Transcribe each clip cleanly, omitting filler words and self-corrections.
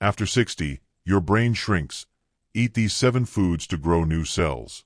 After 60, your brain shrinks. Eat these 7 foods to grow new cells.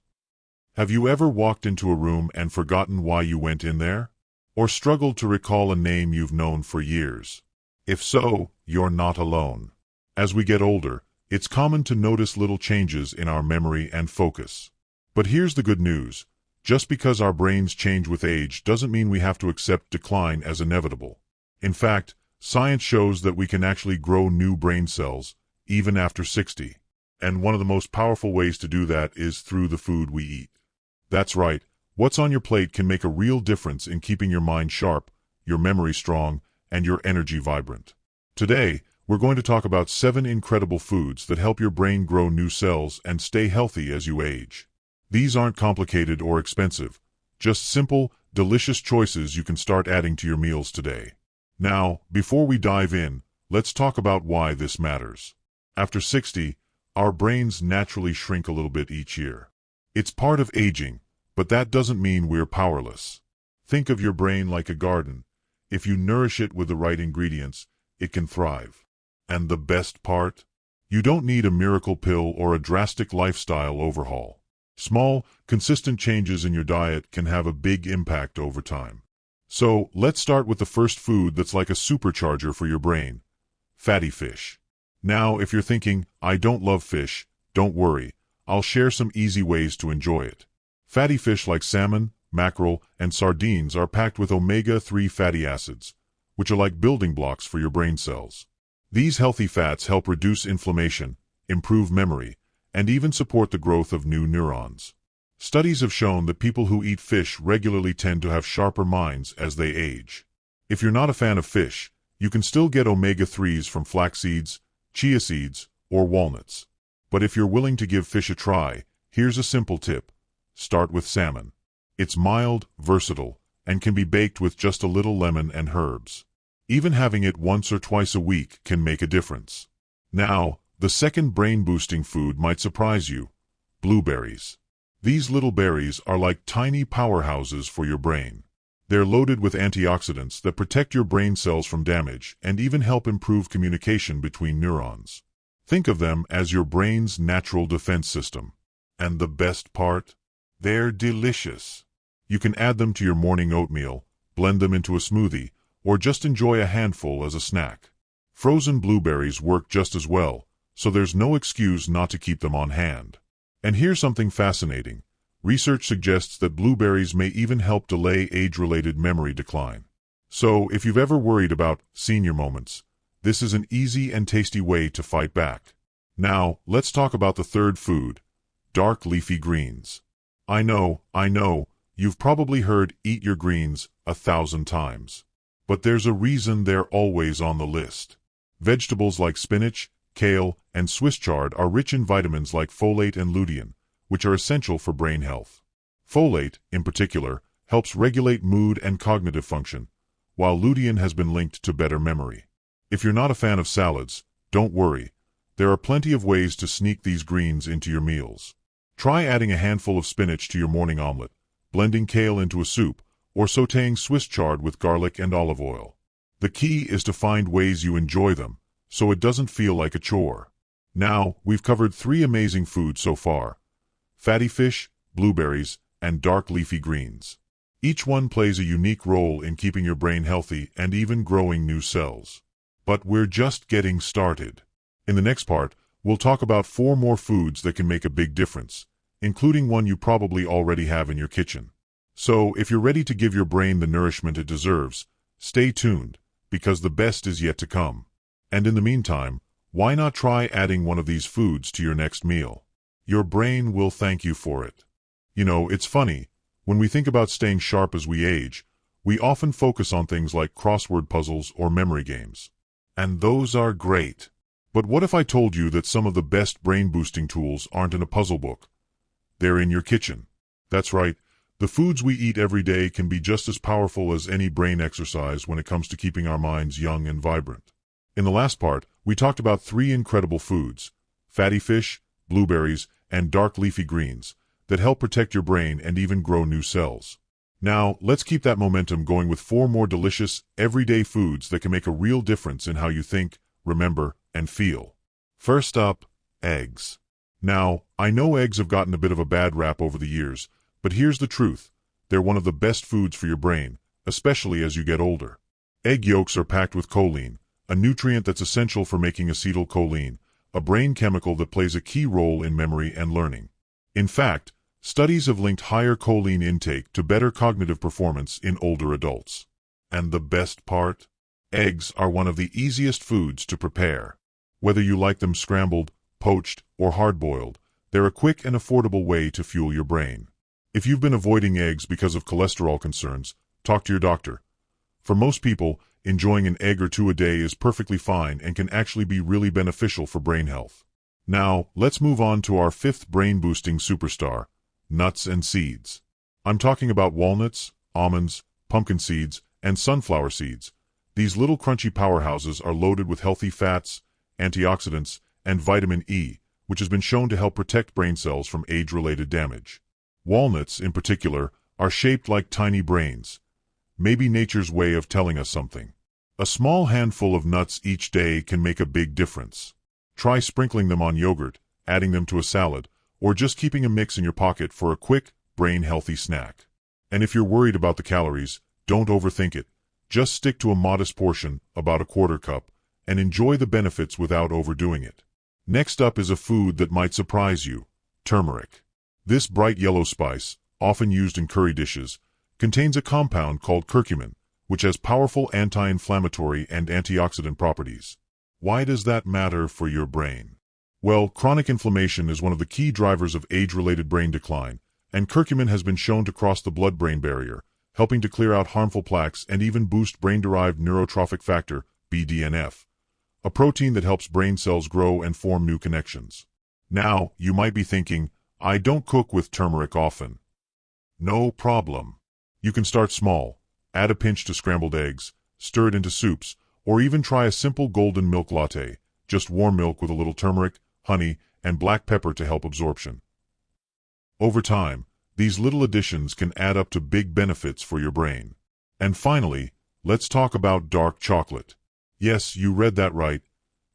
Have you ever walked into a room and forgotten why you went in there? Or struggled to recall a name you've known for years? If so, you're not alone. As we get older, it's common to notice little changes in our memory and focus. But here's the good news. Just because our brains change with age doesn't mean we have to accept decline as inevitable. In fact, science shows that we can actually grow new brain cells, even after 60. And one of the most powerful ways to do that is through the food we eat. That's right, what's on your plate can make a real difference in keeping your mind sharp, your memory strong, and your energy vibrant. Today, we're going to talk about 7 incredible foods that help your brain grow new cells and stay healthy as you age. These aren't complicated or expensive, just simple, delicious choices you can start adding to your meals today. Now, before we dive in, let's talk about why this matters. After 60, our brains naturally shrink a little bit each year. It's part of aging, but that doesn't mean we're powerless. Think of your brain like a garden. If you nourish it with the right ingredients, it can thrive. And the best part? You don't need a miracle pill or a drastic lifestyle overhaul. Small, consistent changes in your diet can have a big impact over time. So, let's start with the first food that's like a supercharger for your brain: fatty fish. Now, if you're thinking, I don't love fish, don't worry, I'll share some easy ways to enjoy it. Fatty fish like salmon, mackerel, and sardines are packed with omega-3 fatty acids, which are like building blocks for your brain cells. These healthy fats help reduce inflammation, improve memory, and even support the growth of new neurons. Studies have shown that people who eat fish regularly tend to have sharper minds as they age. If you're not a fan of fish, you can still get omega-3s from flax seeds, chia seeds, or walnuts. But if you're willing to give fish a try, here's a simple tip. Start with salmon. It's mild, versatile, and can be baked with just a little lemon and herbs. Even having it once or twice a week can make a difference. Now, the second brain-boosting food might surprise you: blueberries. These little berries are like tiny powerhouses for your brain. They're loaded with antioxidants that protect your brain cells from damage and even help improve communication between neurons. Think of them as your brain's natural defense system. And the best part? They're delicious. You can add them to your morning oatmeal, blend them into a smoothie, or just enjoy a handful as a snack. Frozen blueberries work just as well, so there's no excuse not to keep them on hand. And here's something fascinating. Research suggests that blueberries may even help delay age-related memory decline. So, if you've ever worried about senior moments, this is an easy and tasty way to fight back. Now, let's talk about the third food: dark leafy greens. I know, you've probably heard "eat your greens" 1,000 times. But there's a reason they're always on the list. Vegetables like spinach, kale, and Swiss chard are rich in vitamins like folate and lutein, which are essential for brain health. Folate, in particular, helps regulate mood and cognitive function, while lutein has been linked to better memory. If you're not a fan of salads, don't worry. There are plenty of ways to sneak these greens into your meals. Try adding a handful of spinach to your morning omelet, blending kale into a soup, or sautéing Swiss chard with garlic and olive oil. The key is to find ways you enjoy them, so it doesn't feel like a chore. Now, we've covered 3 amazing foods so far: fatty fish, blueberries, and dark leafy greens. Each one plays a unique role in keeping your brain healthy and even growing new cells. But we're just getting started. In the next part, we'll talk about 4 more foods that can make a big difference, including one you probably already have in your kitchen. So, if you're ready to give your brain the nourishment it deserves, stay tuned, because the best is yet to come. And in the meantime, why not try adding one of these foods to your next meal? Your brain will thank you for it. You know, it's funny, when we think about staying sharp as we age, we often focus on things like crossword puzzles or memory games. And those are great. But what if I told you that some of the best brain-boosting tools aren't in a puzzle book? They're in your kitchen. That's right. The foods we eat every day can be just as powerful as any brain exercise when it comes to keeping our minds young and vibrant. In the last part, we talked about 3 incredible foods: fatty fish, blueberries, and dark leafy greens, that help protect your brain and even grow new cells. Now, let's keep that momentum going with 4 more delicious, everyday foods that can make a real difference in how you think, remember, and feel. First up, eggs. Now, I know eggs have gotten a bit of a bad rap over the years, but here's the truth. They're one of the best foods for your brain, especially as you get older. Egg yolks are packed with choline, a nutrient that's essential for making acetylcholine, a brain chemical that plays a key role in memory and learning. In fact, studies have linked higher choline intake to better cognitive performance in older adults. And the best part? Eggs are one of the easiest foods to prepare. Whether you like them scrambled, poached, or hard-boiled, they're a quick and affordable way to fuel your brain. If you've been avoiding eggs because of cholesterol concerns, talk to your doctor. For most people, enjoying an egg or two a day is perfectly fine and can actually be really beneficial for brain health. Now, let's move on to our fifth brain-boosting superstar, nuts and seeds. I'm talking about walnuts, almonds, pumpkin seeds, and sunflower seeds. These little crunchy powerhouses are loaded with healthy fats, antioxidants, and vitamin E, which has been shown to help protect brain cells from age-related damage. Walnuts, in particular, are shaped like tiny brains. Maybe nature's way of telling us something. A small handful of nuts each day can make a big difference. Try sprinkling them on yogurt, adding them to a salad, or just keeping a mix in your pocket for a quick, brain-healthy snack. And if you're worried about the calories, don't overthink it. Just stick to a modest portion, about a quarter cup, and enjoy the benefits without overdoing it. Next up is a food that might surprise you, turmeric. This bright yellow spice, often used in curry dishes, contains a compound called curcumin, which has powerful anti-inflammatory and antioxidant properties. Why does that matter for your brain? Well, chronic inflammation is one of the key drivers of age-related brain decline, and curcumin has been shown to cross the blood-brain barrier, helping to clear out harmful plaques and even boost brain-derived neurotrophic factor, BDNF, a protein that helps brain cells grow and form new connections. Now, you might be thinking, I don't cook with turmeric often. No problem. You can start small, add a pinch to scrambled eggs, stir it into soups, or even try a simple golden milk latte, just warm milk with a little turmeric, honey, and black pepper to help absorption. Over time, these little additions can add up to big benefits for your brain. And finally, let's talk about dark chocolate. Yes, you read that right.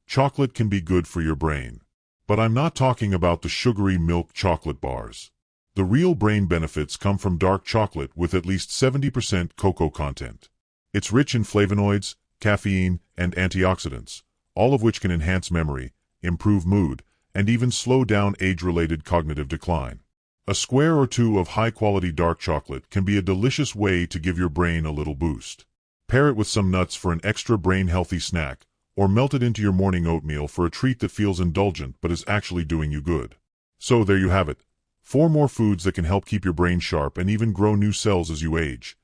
Chocolate can be good for your brain. But I'm not talking about the sugary milk chocolate bars. The real brain benefits come from dark chocolate with at least 70% cocoa content. It's rich in flavonoids, caffeine, and antioxidants, all of which can enhance memory, improve mood, and even slow down age-related cognitive decline. A square or two of high-quality dark chocolate can be a delicious way to give your brain a little boost. Pair it with some nuts for an extra brain-healthy snack, or melt it into your morning oatmeal for a treat that feels indulgent but is actually doing you good. So there you have it. 4 more foods that can help keep your brain sharp and even grow new cells as you age.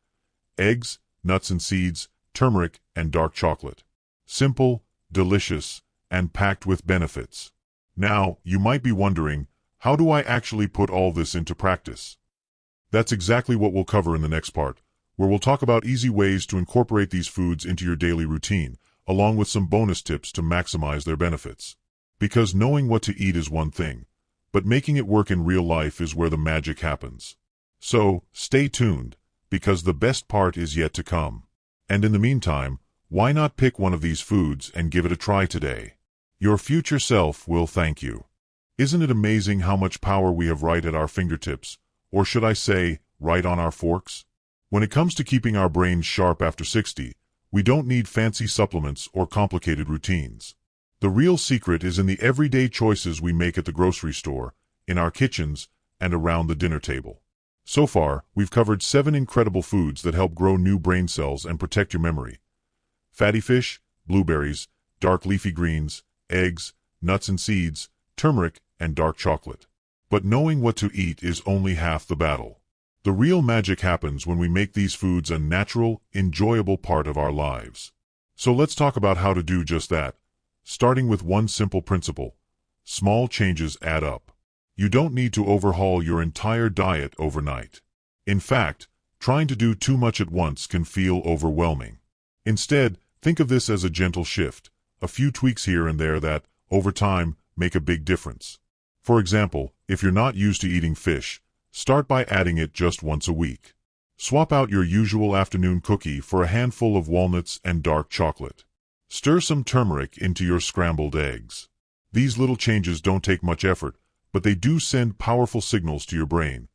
Eggs, nuts and seeds, turmeric, and dark chocolate. Simple, delicious, and packed with benefits. Now, you might be wondering, how do I actually put all this into practice? That's exactly what we'll cover in the next part, where we'll talk about easy ways to incorporate these foods into your daily routine, along with some bonus tips to maximize their benefits. Because knowing what to eat is one thing, but making it work in real life is where the magic happens. So, stay tuned, because the best part is yet to come. And in the meantime, why not pick one of these foods and give it a try today? Your future self will thank you. Isn't it amazing how much power we have right at our fingertips, or should I say, right on our forks? When it comes to keeping our brains sharp after 60, we don't need fancy supplements or complicated routines. The real secret is in the everyday choices we make at the grocery store, in our kitchens, and around the dinner table. So far, we've covered 7 incredible foods that help grow new brain cells and protect your memory. Fatty fish, blueberries, dark leafy greens, eggs, nuts and seeds, turmeric, and dark chocolate. But knowing what to eat is only half the battle. The real magic happens when we make these foods a natural, enjoyable part of our lives. So let's talk about how to do just that, starting with one simple principle. Small changes add up. You don't need to overhaul your entire diet overnight. In fact, trying to do too much at once can feel overwhelming. Instead, think of this as a gentle shift, a few tweaks here and there that, over time, make a big difference. For example, if you're not used to eating fish, start by adding it just once a week. Swap out your usual afternoon cookie for a handful of walnuts and dark chocolate. Stir some turmeric into your scrambled eggs. These little changes don't take much effort, but they do send powerful signals to your brain.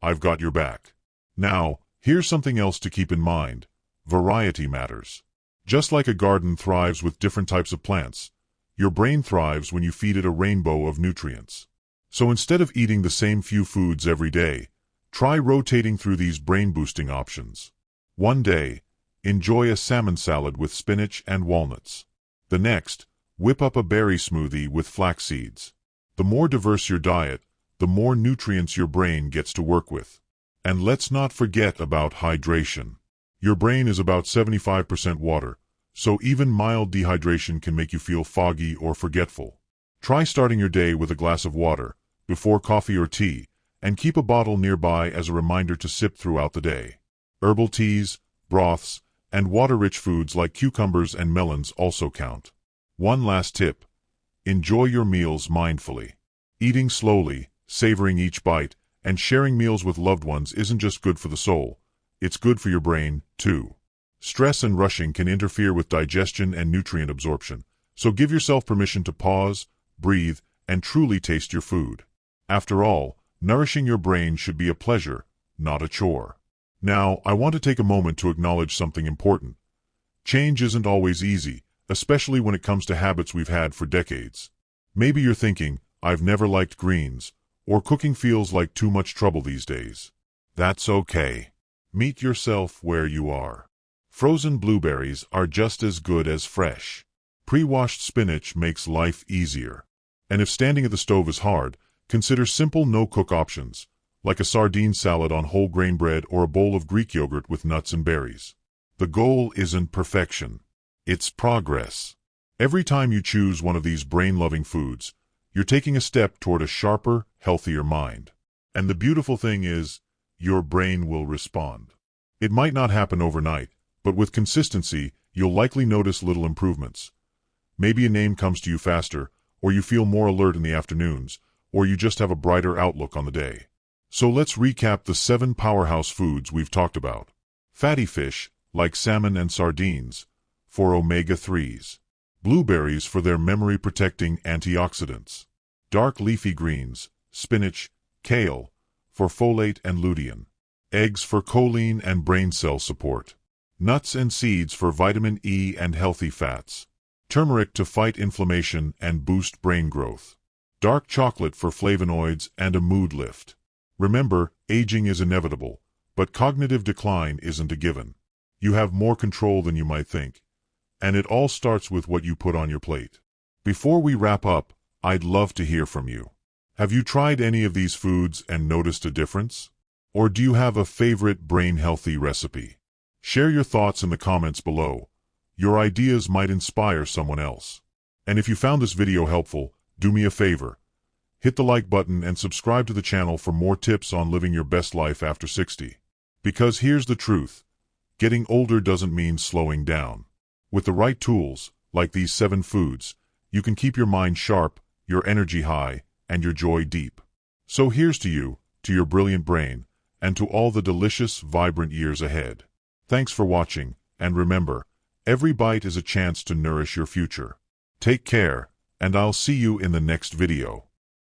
I've got your back. Now, here's something else to keep in mind. Variety matters. Just like a garden thrives with different types of plants, your brain thrives when you feed it a rainbow of nutrients. So instead of eating the same few foods every day, try rotating through these brain-boosting options. One day, enjoy a salmon salad with spinach and walnuts. The next, whip up a berry smoothie with flax seeds. The more diverse your diet, the more nutrients your brain gets to work with. And let's not forget about hydration. Your brain is about 75% water, so even mild dehydration can make you feel foggy or forgetful. Try starting your day with a glass of water, before coffee or tea, and keep a bottle nearby as a reminder to sip throughout the day. Herbal teas, broths, and water-rich foods like cucumbers and melons also count. One last tip. Enjoy your meals mindfully. Eating slowly, savoring each bite, and sharing meals with loved ones isn't just good for the soul, it's good for your brain, too. Stress and rushing can interfere with digestion and nutrient absorption, so give yourself permission to pause, breathe, and truly taste your food. After all, nourishing your brain should be a pleasure, not a chore. Now, I want to take a moment to acknowledge something important. Change isn't always easy, especially when it comes to habits we've had for decades. Maybe you're thinking, I've never liked greens, or cooking feels like too much trouble these days. That's okay. Meet yourself where you are. Frozen blueberries are just as good as fresh. Pre-washed spinach makes life easier. And if standing at the stove is hard, consider simple no-cook options, like a sardine salad on whole grain bread or a bowl of Greek yogurt with nuts and berries. The goal isn't perfection. It's progress. Every time you choose one of these brain-loving foods, you're taking a step toward a sharper, healthier mind. And the beautiful thing is, your brain will respond. It might not happen overnight, but with consistency, you'll likely notice little improvements. Maybe a name comes to you faster, or you feel more alert in the afternoons, or you just have a brighter outlook on the day. So let's recap the 7 powerhouse foods we've talked about. Fatty fish, like salmon and sardines, for omega-3s. Blueberries for their memory-protecting antioxidants. Dark leafy greens, spinach, kale, for folate and lutein. Eggs for choline and brain cell support. Nuts and seeds for vitamin E and healthy fats. Turmeric to fight inflammation and boost brain growth. Dark chocolate for flavonoids and a mood lift. Remember, aging is inevitable, but cognitive decline isn't a given. You have more control than you might think. And it all starts with what you put on your plate. Before we wrap up, I'd love to hear from you. Have you tried any of these foods and noticed a difference? Or do you have a favorite brain-healthy recipe? Share your thoughts in the comments below. Your ideas might inspire someone else. And if you found this video helpful, do me a favor. Hit the like button and subscribe to the channel for more tips on living your best life after 60. Because here's the truth. Getting older doesn't mean slowing down. With the right tools, like these 7 foods, you can keep your mind sharp, your energy high, and your joy deep. So here's to you, to your brilliant brain, and to all the delicious, vibrant years ahead. Thanks for watching, and remember, every bite is a chance to nourish your future. Take care, and I'll see you in the next video.